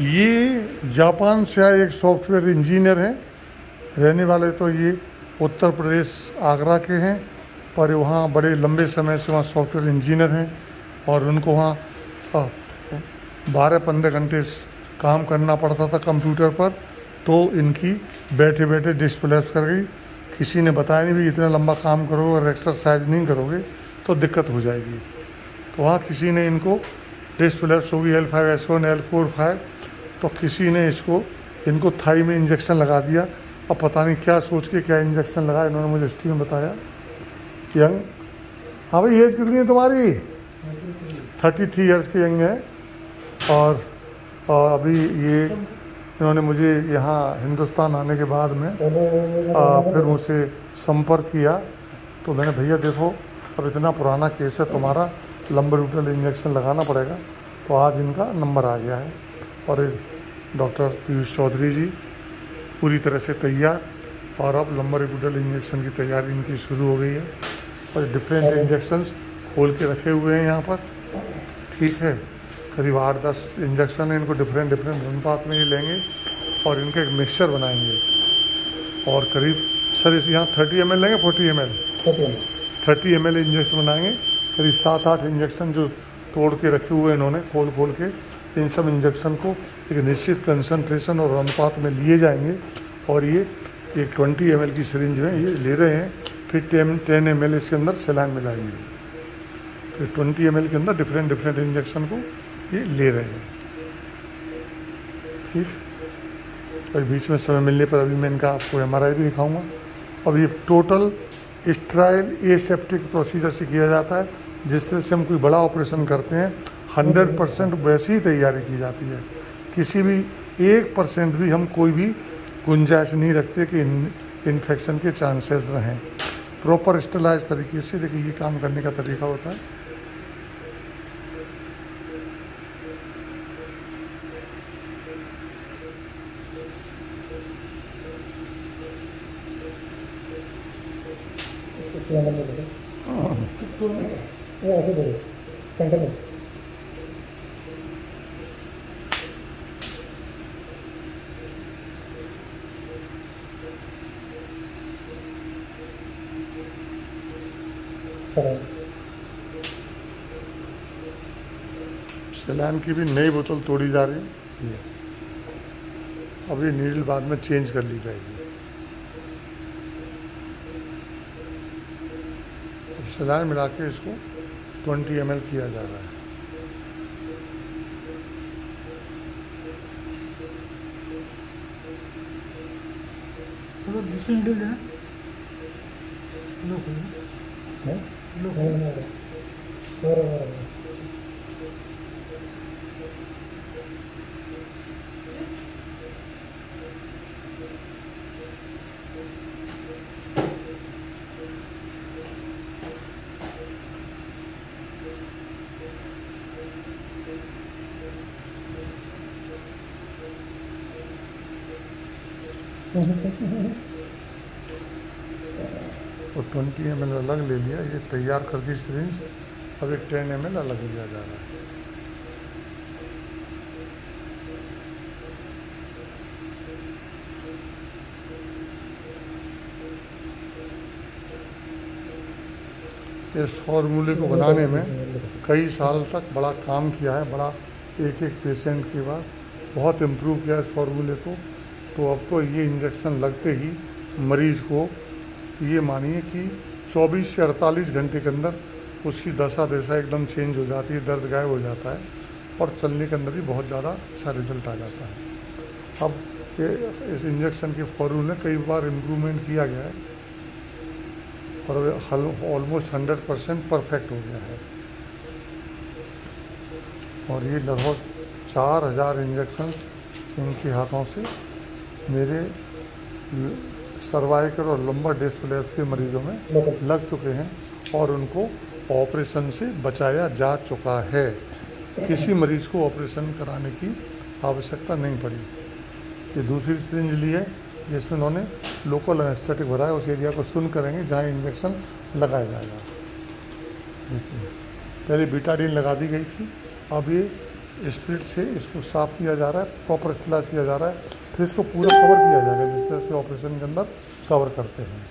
ये जापान से आए एक सॉफ्टवेयर इंजीनियर हैं। रहने वाले तो ये उत्तर प्रदेश आगरा के हैं, पर वहाँ बड़े लंबे समय से वहाँ सॉफ्टवेयर इंजीनियर हैं और उनको वहाँ 12-15 घंटे काम करना पड़ता था कंप्यूटर पर। तो इनकी बैठे बैठे डिस्क कोलैप्स कर गई। किसी ने बताया नहीं भी इतना लंबा काम करोगे और एक्सरसाइज नहीं करोगे तो दिक्कत हो जाएगी। तो वहाँ किसी ने इनको डिस्क कोलैप्स होगी L5S1 L4-5, तो किसी ने इनको थाई में इंजेक्शन लगा दिया। अब पता नहीं क्या सोच के क्या इंजेक्शन लगाया, इन्होंने मुझे हिस्ट्री में बताया। यंग, हाँ भाई एज कितनी है तुम्हारी? 33 ईयर्स की यंग है। और अभी ये इन्होंने मुझे यहाँ हिंदुस्तान आने के बाद में फिर मुझसे संपर्क किया। तो मैंने भैया देखो अब इतना पुराना केस है तुम्हारा, लंबा-रूटल इंजेक्शन लगाना पड़ेगा। तो आज इनका नंबर आ गया है और डॉक्टर पीयूष चौधरी जी पूरी तरह से तैयार, और अब लंबा-रूटल इंजेक्शन की तैयारी इनकी शुरू हो गई है। और डिफरेंट इंजेक्शंस खोल के रखे हुए हैं यहाँ पर, ठीक है। करीब 8-10 इंजेक्शन है, इनको डिफरेंट अनुपात में ये लेंगे और इनका एक मिक्सचर बनाएंगे। और करीब सर इस यहाँ 30 ml लेंगे, 40 ml 30 ml इंजेक्शन बनाएंगे। करीब 7-8 इंजेक्शन जो तोड़ के रखे हुए इन्होंने खोल के, इन सब इंजेक्शन को एक निश्चित कंसंट्रेशन और अनुपात में लिए जाएंगे। और ये एक 20 ml की सिरिंज में ये ले रहे हैं, फिर 10 ml इसके अंदर सेलाइन मिलाएंगे। फिर 20 ml के अंदर डिफरेंट इंजेक्शन को ये ले रहे हैं, ठीक। और बीच में समय मिलने पर अभी मैं इनका आपको MRI भी दिखाऊंगा। अब ये टोटल स्टेराइल एसेप्टिक प्रोसीजर से किया जाता है। जिस तरह से हम कोई बड़ा ऑपरेशन करते हैं 100% वैसी ही तैयारी की जाती है। किसी भी 1% भी हम कोई भी गुंजाइश नहीं रखते कि इन्फेक्शन के चांसेस रहें। प्रॉपर स्टेलाइज तरीके से देखिए ये काम करने का तरीका होता है। ऐसे दे सेंटर में सेलाइन की भी नई बोतल तोड़ी जा रही है। अब ये नीडल बाद में चेंज कर ली जाएगी। सेलाइन मिला के इसको 20 ml किया जा रहा है। दूसरी नीडल है और 20 ml अलग ले लिया, ये तैयार कर दी सिरिंज। अब एक 10 ml अलग लिया जा रहा है। इस फॉर्मूले को बनाने में कई साल तक बड़ा काम किया है, बड़ा एक पेशेंट के बाद बहुत इम्प्रूव किया इस फॉर्मूले को। तो अब तो ये इंजेक्शन लगते ही मरीज़ को ये मानिए कि 24 से 48 घंटे के अंदर उसकी दशा एकदम चेंज हो जाती है, दर्द गायब हो जाता है और चलने के अंदर भी बहुत ज़्यादा अच्छा रिजल्ट आ जाता है। अब इस इंजेक्शन के फॉर्मूले में कई बार इम्प्रूवमेंट किया गया है और ऑलमोस्ट 100% परफेक्ट हो गया है। और ये लगभग 4000 इंजेक्शन्स इनके हाथों से मेरे सर्वाइकल और लंबा डिस्क कोलैप्स के मरीजों में लग चुके हैं और उनको ऑपरेशन से बचाया जा चुका है। किसी मरीज़ को ऑपरेशन कराने की आवश्यकता नहीं पड़ी। ये दूसरी सिरिंज ली है जिसमें उन्होंने लोकल एनेस्थेटिक भरा है, उस एरिया को सुन करेंगे जहाँ इंजेक्शन लगाया जाएगा। देखिए पहले बीटाडीन लगा दी गई थी, अब ये स्पिरिट से इसको साफ़ किया जा रहा है, प्रॉपर स्टेलाइज किया जा रहा है, फिर इसको पूरा कवर किया जाएगा जिस तरह से ऑपरेशन के अंदर कवर करते हैं।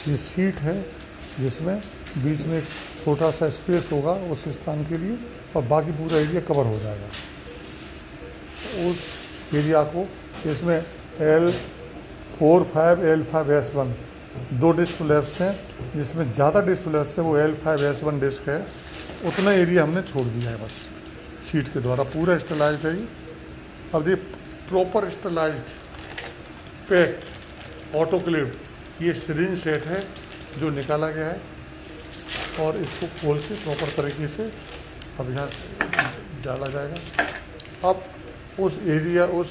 ये सीट है जिसमें बीच में एक छोटा सा स्पेस होगा उस स्थान के लिए, और बाकी पूरा एरिया कवर हो जाएगा। उस एरिया को इसमें L45 L5S1 दो डिस्क लैब्स हैं, जिसमें ज़्यादा डिस्क लैब्स है वो L5S1 डिस्क है। उतना एरिया हमने छोड़ दिया है बस सीट के द्वारा, पूरा स्टेलाइज्ड है ये। अब ये प्रॉपर स्टेलाइज्ड पैक ऑटोक्लेव्ड ये सिरिंज सेट है जो निकाला गया है, और इसको खोल के प्रॉपर तरीके से अब यहाँ डाला जाएगा। अब उस एरिया उस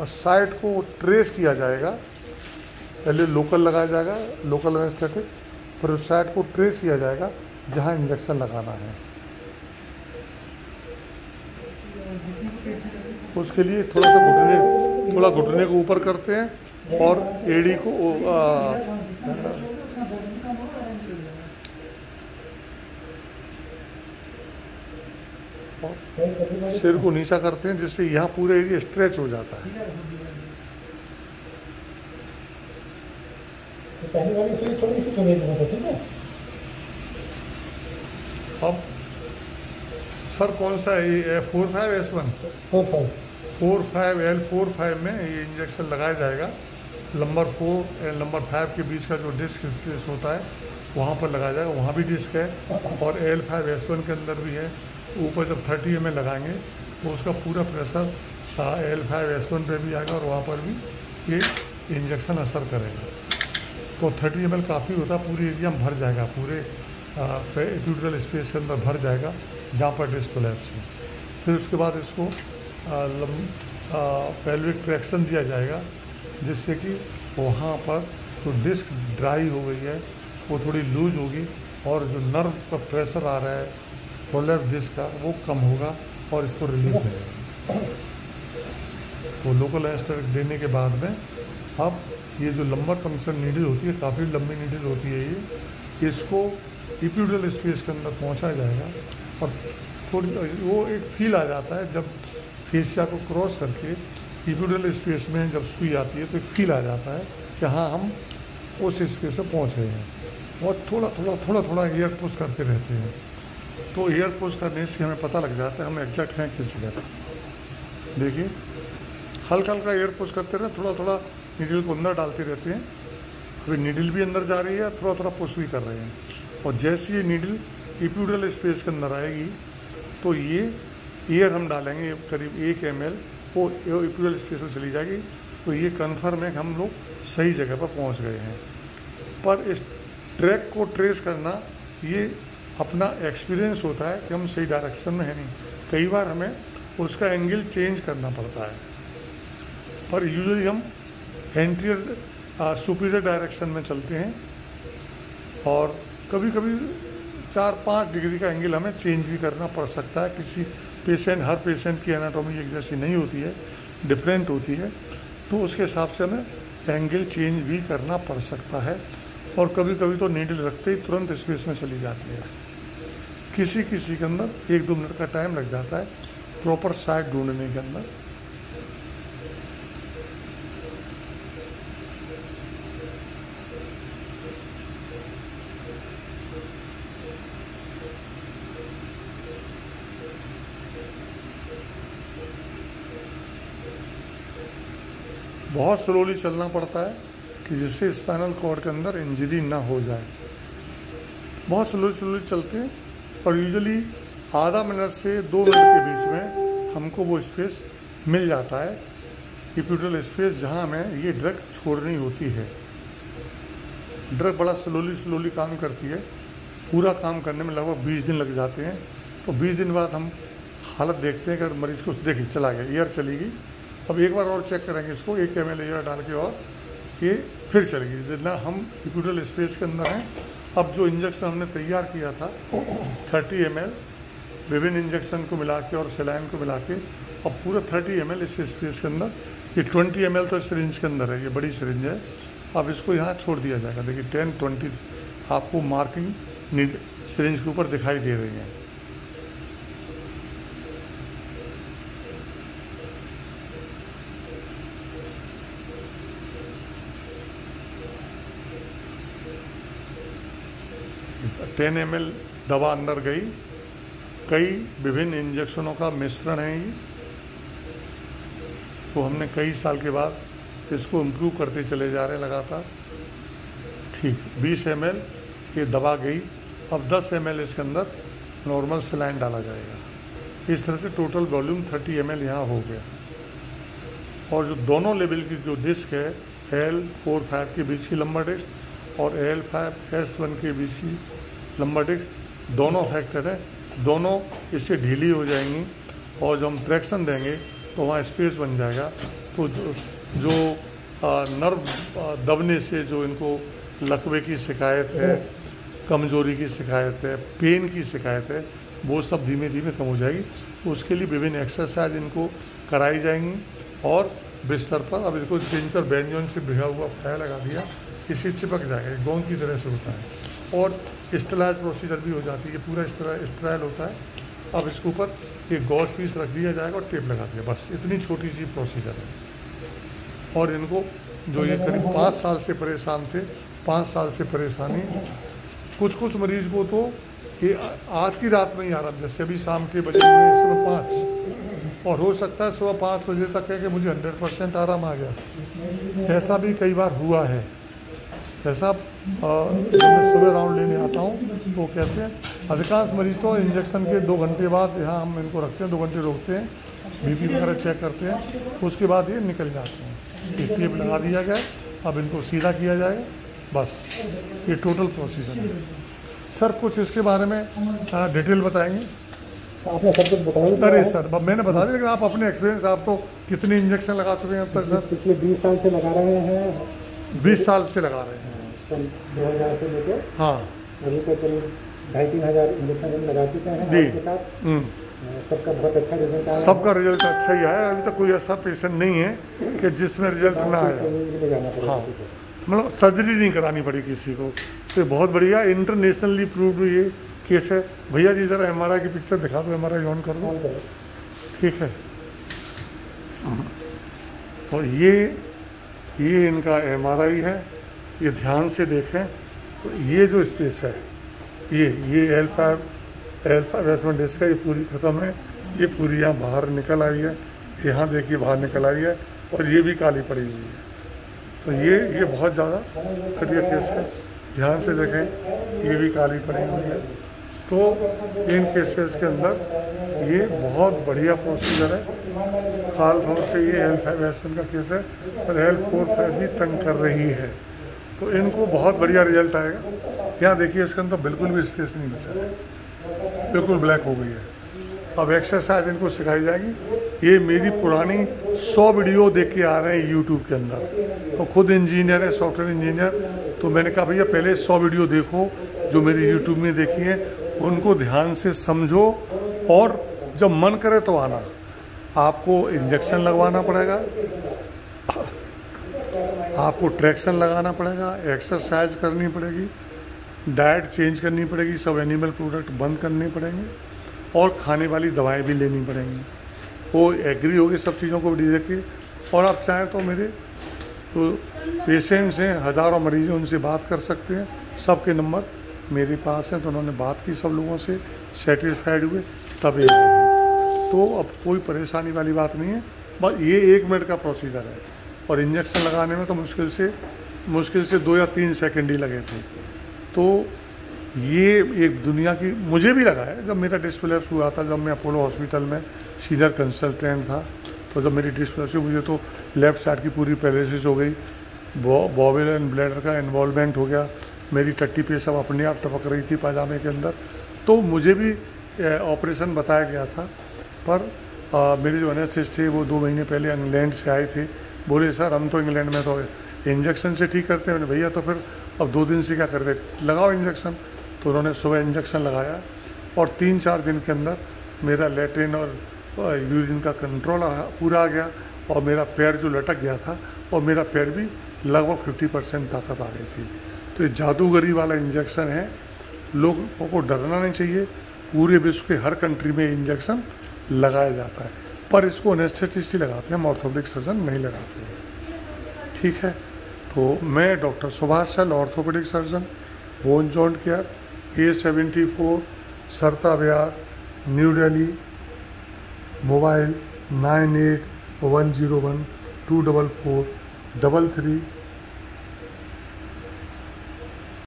साइट को ट्रेस किया जाएगा, पहले लोकल लगाया जाएगा, लोकल एनेस्थेटिक, फिर उस साइट को ट्रेस किया जाएगा जहाँ इंजेक्शन लगाना है। उसके लिए थोड़ा घुटने को ऊपर करते हैं और एड़ी को सिर को नीचा करते हैं, जिससे यहाँ पूरा एरिया स्ट्रेच हो जाता है। पहले वाली सुई थोड़ी सी कमी है, ठीक है। अब सर कौन सा है ये? 45S1 L45 में ये इंजेक्शन लगाया जाएगा। नंबर 4 और नंबर 5 के बीच का जो डिस्क स्पेस होता है वहाँ पर लगाया जाएगा, वहाँ भी डिस्क है, और L5S1 के अंदर भी है। ऊपर जब 30 ml लगाएंगे तो उसका पूरा प्रेशर L5S1 पे भी आएगा और वहाँ पर भी ये इंजेक्शन असर करेगा। तो 30 ml काफ़ी होता है, पूरी एरिया में भर जाएगा, पूरे एपिड्यूरल स्पेस के अंदर भर जाएगा जहाँ पर डिस्क कोलैप्स है। फिर उसके बाद इसको पेल्विक ट्रैक्शन दिया जाएगा, जिससे कि वहाँ पर जो डिस्क ड्राई हो गई है वो थोड़ी लूज होगी, और जो नर्व का प्रेशर आ रहा है कोलैप्स डिस्क का वो कम होगा और इसको रिलीफ मिलेगा। तो लोकल एनेस्थेटिक देने के बाद में अब ये जो लंबर पंक्शन नीडल होती है, काफ़ी लंबी नीडल होती है ये, इसको एपिड्यूरल स्पेस के अंदर पहुंचाया जाएगा, और थोड़ी वो एक फील आ जाता है जब फेसिया को क्रॉस करके एपिड्यूरल स्पेस में जब सुई आती है तो एक फील आ जाता है कि हाँ हम उस स्पेस में पहुंच गए हैं। और थोड़ा थोड़ा एयर पुश करते रहते हैं, तो एयर पुश करने से हमें पता लग जाता है हम एग्जैक्ट हैं किस जगह पर। देखिए हल्का हल्का एयर पुश करते रहे, थोड़ा थोड़ा नीडल को अंदर डालते रहते हैं। अभी नीडल भी अंदर जा रही है, थोड़ा थोड़ा पुश भी कर रहे हैं, और जैसे ये नीडल एपिड्यूरल स्पेस के अंदर आएगी तो ये एयर हम डालेंगे करीब 1 ml, वो एपिड्यूरल स्पेस में चली जाएगी। तो ये कन्फर्म है कि हम लोग सही जगह पर पहुंच गए हैं। पर इस ट्रैक को ट्रेस करना ये अपना एक्सपीरियंस होता है कि हम सही डायरेक्शन में है नहीं, कई बार हमें उसका एंगल चेंज करना पड़ता है। पर यूजुअली हम एंटीरियर सुपीरियर डायरेक्शन में चलते हैं, और कभी कभी 4-5 डिग्री का एंगल हमें चेंज भी करना पड़ सकता है। किसी पेशेंट, हर पेशेंट की एनाटॉमी एक जैसी नहीं होती है, डिफरेंट होती है, तो उसके हिसाब से हमें एंगल चेंज भी करना पड़ सकता है। और कभी कभी तो नीडल रखते ही तुरंत स्पेस में चली जाती है। किसी किसी के अंदर 1-2 मिनट का टाइम लग जाता है प्रॉपर साइड ढूंढने के अंदर। बहुत स्लोली चलना पड़ता है कि जिससे स्पाइनल कॉर्ड के अंदर इंजरी ना हो जाए। बहुत स्लोली चलते हैं, और यूजुअली आधा मिनट से 2 मिनट के बीच में हमको वो स्पेस मिल जाता है, एपिड्यूरल स्पेस, जहाँ हमें ये ड्रग छोड़नी होती है। ड्रग बड़ा स्लोली काम करती है, पूरा काम करने में लगभग 20 दिन लग जाते हैं। तो 20 दिन बाद हम हालत देखते हैं कि मरीज़ को देखिए चला गया, एयर चली गई, अब एक बार और चेक करेंगे इसको, 1 ml एयर डाल के, और ये फिर चलेगी। जितना हम एपिड्यूरल स्पेस के अंदर हैं, अब जो इंजेक्शन हमने तैयार किया था 30 ml विभिन्न इंजेक्शन को मिला के और सेलाइन को मिला के, अब पूरा 30 ml इस स्पेस के अंदर, ये 20 ml तो सिरिंज के अंदर है, ये बड़ी सिरिंज है। अब इसको यहाँ छोड़ दिया जाएगा। देखिए 10-20 आपको मार्किंग सिरिंज के ऊपर दिखाई दे रही हैं। टेन ml दवा अंदर गई। कई विभिन्न इंजेक्शनों का मिश्रण है ये, तो हमने कई साल के बाद इसको इम्प्रूव करते चले जा रहे हैं लगातार। ठीक, 20 ml ये दवा गई। अब 10 ml इसके अंदर नॉर्मल सलाइन डाला जाएगा। इस तरह से टोटल वॉल्यूम 30 ml यहाँ हो गया। और जो दोनों लेवल की जो डिस्क है L4-5 के बीच की लंबा डिस्क और L5-S1 के बीच की लंबा डिस्क दोनों फैक्टर है, दोनों इससे ढीली हो जाएंगी और जब हम ट्रैक्शन देंगे तो वहाँ स्पेस बन जाएगा। तो जो नर्व दबने से जो इनको लकवे की शिकायत है, कमजोरी की शिकायत है, पेन की शिकायत है, वो सब धीमे धीमे कम हो जाएगी। तो उसके लिए विभिन्न एक्सरसाइज इनको कराई जाएंगी। और बिस्तर पर अब इसको टिंचर बेंजोन से भिगा हुआ फाया लगा दिया, इसे चिपक जाएगा, गोंद की तरह से होता है। और स्टेराइल प्रोसीजर भी हो जाती है, पूरा स्टेराइल होता है। अब इसके ऊपर एक गॉज पीस रख दिया जाएगा और टेप लगा दिया, बस इतनी छोटी सी प्रोसीजर है। और इनको जो ये करीब 5 साल से परेशान थे, 5 साल से परेशानी, कुछ मरीज को तो ये आज की रात में ही आराम, जैसे अभी शाम के बजे हुए हैं सुबह 5 और हो सकता है सुबह 5 बजे तक है कि मुझे 100% आराम आ गया। ऐसा भी कई बार हुआ है। ऐसा जब मैं सुबह राउंड लेने आता हूँ तो कहते हैं, अधिकांश मरीज तो इंजेक्शन के 2 घंटे बाद यहाँ हम इनको रखते हैं, 2 घंटे रोकते हैं, BP वगैरह चेक करते हैं, उसके बाद ये निकल जाते हैं। एक टेप लगा दिया गया, अब इनको सीधा किया जाएगा, बस ये टोटल प्रोसीजर है। सर कुछ इसके बारे में डिटेल बताएंगे? आपने सब कुछ बताया? अरे सर मैंने बता दिया, लेकिन आप अपने एक्सपीरियंस, आप तो कितने इंजेक्शन लगा चुके हैं अब तक? सर पिछले 20 साल से लगा रहे हैं। 20 साल से लगा रहे हैं। 2000 से लेकर हाँ, अभी तो करीब 2,500-3 हज़ार इंजेक्शन हम लगा चुके हैं जी। आपके साथ। सबका बहुत अच्छा रिजल्ट आया। सबका रिजल्ट अच्छा ही आया। अभी तक कोई ऐसा पेशेंट नहीं है कि जिसमें रिजल्ट ना आया। हाँ, मतलब सर्जरी नहीं करानी पड़ी किसी को, तो बहुत बढ़िया इंटरनेशनली प्रूव्ड ये केस है। भैया जी ज़रा MRI की पिक्चर दिखा दो, MRI ऑन कर दो, ठीक है। तो ये इनका MRI है, ये ध्यान से देखें। तो ये जो स्पेस है, ये L5-S1 डिस्क है, ये पूरी ख़त्म है, ये पूरी यहाँ बाहर निकल आई है, यहाँ देखिए बाहर निकल आई है, और ये भी काली पड़ी हुई है। तो ये बहुत ज़्यादा घटिया केस है, ध्यान से देखें, ये भी काली पड़ी हुई है। तो इन केसेस के अंदर ये बहुत बढ़िया प्रोसीजर है। खाल तौर से ये L5-S1 का केस है, और L4-5 भी तंग कर रही है, तो इनको बहुत बढ़िया रिजल्ट आएगा। यहाँ देखिए इसके अंदर बिल्कुल भी स्पेस नहीं बचा है, बिल्कुल ब्लैक हो गई है। अब एक्सरसाइज इनको सिखाई जाएगी। ये मेरी पुरानी 100 वीडियो देख के आ रहे हैं यूट्यूब के अंदर, तो खुद इंजीनियर है, सॉफ्टवेयर इंजीनियर। तो मैंने कहा भैया पहले 100 वीडियो देखो जो मेरी यूट्यूब में देखी है, उनको ध्यान से समझो, और जब मन करे तो आना। आपको इंजेक्शन लगवाना पड़ेगा, आपको ट्रैक्शन लगाना पड़ेगा, एक्सरसाइज करनी पड़ेगी, डाइट चेंज करनी पड़ेगी, सब एनिमल प्रोडक्ट बंद करने पड़ेंगे, और खाने वाली दवाएं भी लेनी पड़ेंगी। वो एग्री होगी सब चीज़ों को देख के। और आप चाहें तो मेरे तो पेशेंट्स हैं, हज़ारों मरीज हैं, उनसे बात कर सकते हैं, सबके नंबर मेरे पास हैं। तो उन्होंने बात की सब लोगों से, सेटिस्फाइड हुए, तब ये आए। तो अब कोई परेशानी वाली बात नहीं है, बस ये 1 मिनट का प्रोसीजर है, और इंजेक्शन लगाने में तो मुश्किल से 2 या 3 सेकंड ही लगे थे। तो ये एक दुनिया की, मुझे भी लगा है जब मेरा डिस्प्लेप्स हुआ था, जब मैं अपोलो हॉस्पिटल में सीनियर कंसल्टेंट था, तो जब मेरी डिस्प्लेप्स हुई, मुझे तो लेफ़्ट साइड की पूरी पैरालिसिस हो गई, बॉवेल एंड ब्लैडर का इन्वॉल्वमेंट हो गया, मेरी टट्टी पेशाब अपने आप टपक रही थी पाजामे के अंदर। तो मुझे भी ऑपरेशन बताया गया था, पर मेरे जो एनेस्थिस्ट थे वो 2 महीने पहले इंग्लैंड से आए थे। बोले सर हम तो इंग्लैंड में तो इंजेक्शन से ठीक करते हैं। भैया तो फिर अब 2 दिन से क्या करते, लगाओ इंजेक्शन। तो उन्होंने सुबह इंजेक्शन लगाया, और 3-4 दिन के अंदर मेरा लैट्रिन और यूरिन का कंट्रोल पूरा आ गया, और मेरा पैर जो लटक गया था, और मेरा पैर भी लगभग 50% ताकत आ गई थी। तो ये जादूगरी वाला इंजेक्शन है, लोगों को डरना नहीं चाहिए। पूरे विश्व के हर कंट्री में इंजेक्शन लगाया जाता है, पर इसको एनेस्थेटिस्ट ही लगाते हैं, हम ऑर्थोपेडिक सर्जन नहीं लगाते हैं। ठीक है, तो मैं डॉक्टर सुभाष सल, orthopaedic surgeon, bone joint care, A74 सरता विहार, न्यू दिल्ली। मोबाइल 9810124433